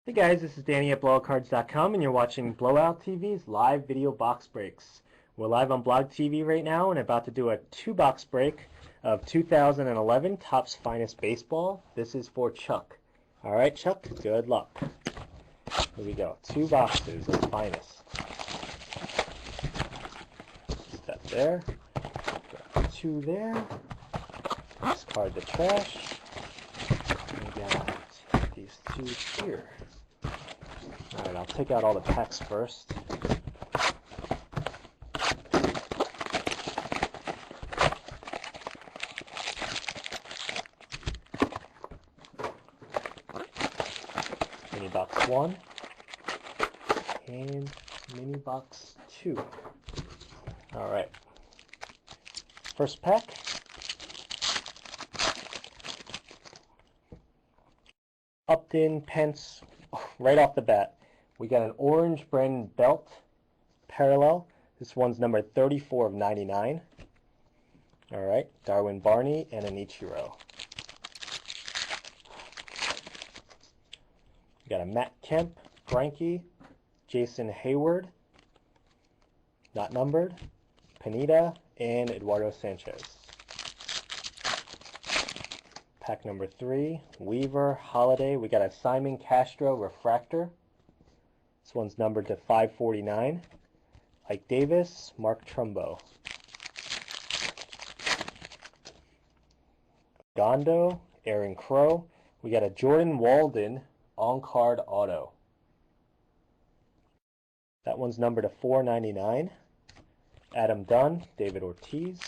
Hey guys, this is Danny at BlowoutCards.com and you're watching Blowout TV's live video box breaks. We're live on Blog TV right now and about to do a 2-box break of 2011 Topps Finest Baseball. This is for Chuck. Alright Chuck, good luck. Here we go. 2 boxes of Finest. Step there. 2 there. Discard the trash. We got these 2 here. Alright, I'll take out all the packs first. Mini box 1 and mini box 2. Alright. First pack. Upton, Pence, right off the bat. We got an orange Brandon Belt parallel. This one's number 34 of 99. Alright, Darwin Barney and an Ichiro. We got a Matt Kemp, Frankie, Jason Hayward, not numbered, Pineda, and Eduardo Sanchez. Pack number 3, Weaver, Holiday. We got a Simon Castro Refractor. This one's numbered to 549. Ike Davis, Mark Trumbo. Gondo, Aaron Crow. We got a Jordan Walden on-card auto. That one's numbered to 499. Adam Dunn, David Ortiz.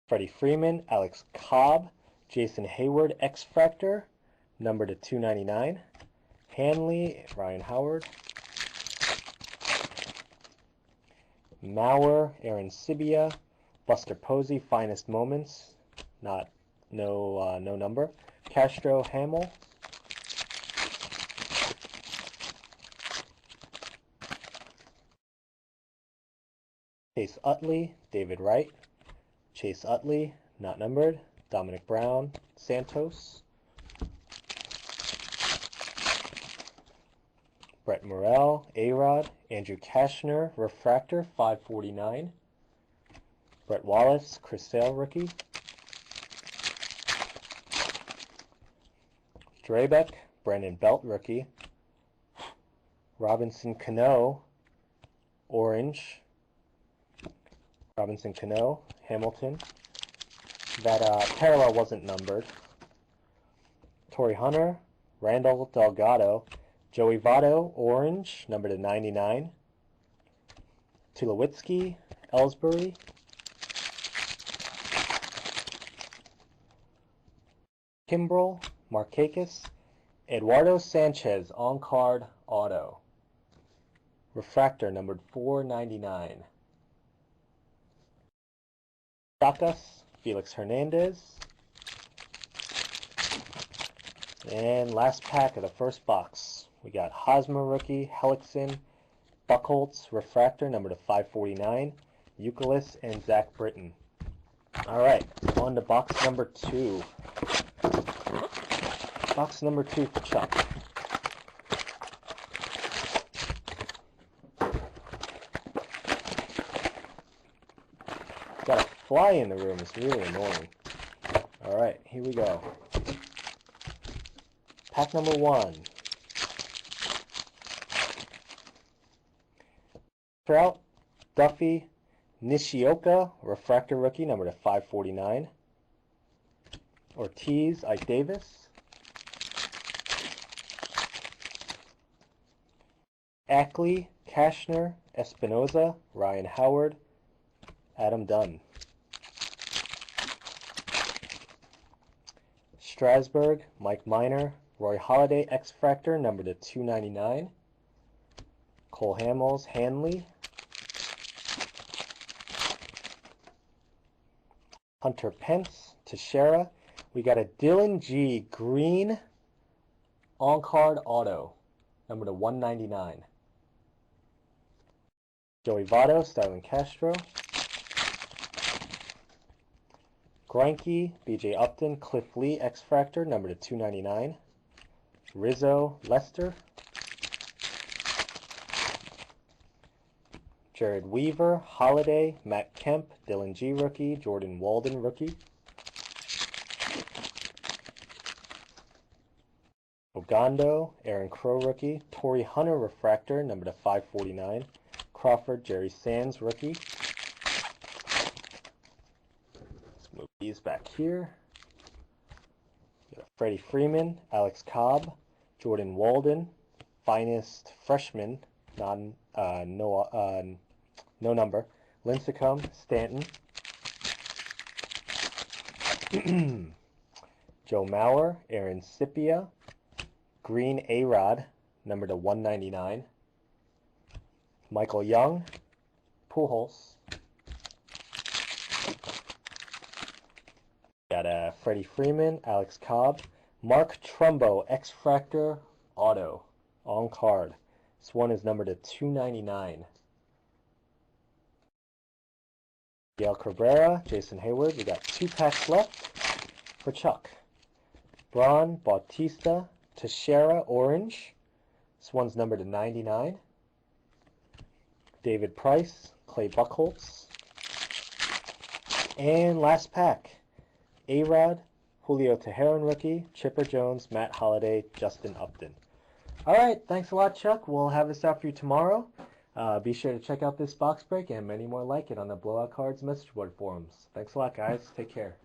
Freddie Freeman, Alex Cobb, Jason Hayward, X-Fractor, numbered to 299. Hanley, Ryan Howard. Mauer, Aaron Sibia, Buster Posey, Finest Moments, no number. Castro, Hamill. Chase Utley, David Wright. Chase Utley, not numbered. Dominic Brown, Santos. Brett Morrell, A-Rod. Andrew Kashner, Refractor, 549. Brett Wallace, Chris Sale, rookie. Drabeck, Brandon Belt, rookie. Robinson Cano, orange. Robinson Cano, Hamilton. That parallel wasn't numbered. Torrey Hunter, Randall Delgado, Joey Votto, orange, numbered to 99. Tulowitzki, Ellsbury. Kimbrel, Markakis. Eduardo Sanchez, on-card auto. Refractor, numbered 499. Chakas, Felix Hernandez. And last pack of the first box. We got Hosmer rookie, Hellickson, Buchholz, Refractor, number to 549, Euclid, and Zach Britton. Alright, on to box number 2. Box number 2 for Chuck. Got a fly in the room, it's really annoying. Alright, here we go. Pack number 1. Trout, Duffy, Nishioka, Refractor rookie, number to 549. Ortiz, Ike Davis. Ackley, Kashner, Espinoza, Ryan Howard, Adam Dunn. Strasburg, Mike Minor, Roy Halladay, X-Fractor, number to 299. Cole Hamels, Hanley. Hunter Pence, Teixeira. We got a Dylan G. Green on-card auto, number to 199. Joey Votto, Starlin Castro. Greinke, B.J. Upton, Cliff Lee, X-Fractor, number to 299. Rizzo, Lester. Jared Weaver, Holiday, Matt Kemp, Dylan G. rookie, Jordan Walden rookie. Ogando, Aaron Crow rookie, Torrey Hunter refractor, number to 549. Crawford, Jerry Sands rookie. Let's move these back here. Freddie Freeman, Alex Cobb, Jordan Walden, finest freshman, no number, Lincecum, Stanton, Joe Mauer, Aaron Scipia, Green A-Rod, number to 199, Michael Young, Pujols. Got Freddie Freeman, Alex Cobb, Mark Trumbo, X-Fractor, Auto, on card. This one is numbered to 299. Miguel Cabrera, Jason Hayward. We got 2 packs left for Chuck. Braun, Bautista, Teixeira, Orange. This one's numbered to 99. David Price, Clay Buchholz. And last pack. A-Rod, Julio Teheran rookie, Chipper Jones, Matt Holliday, Justin Upton. All right, thanks a lot, Chuck. We'll have this out for you tomorrow. Be sure to check out this box break and many more like it on the Blowout Cards message board forums. Thanks a lot, guys. Take care.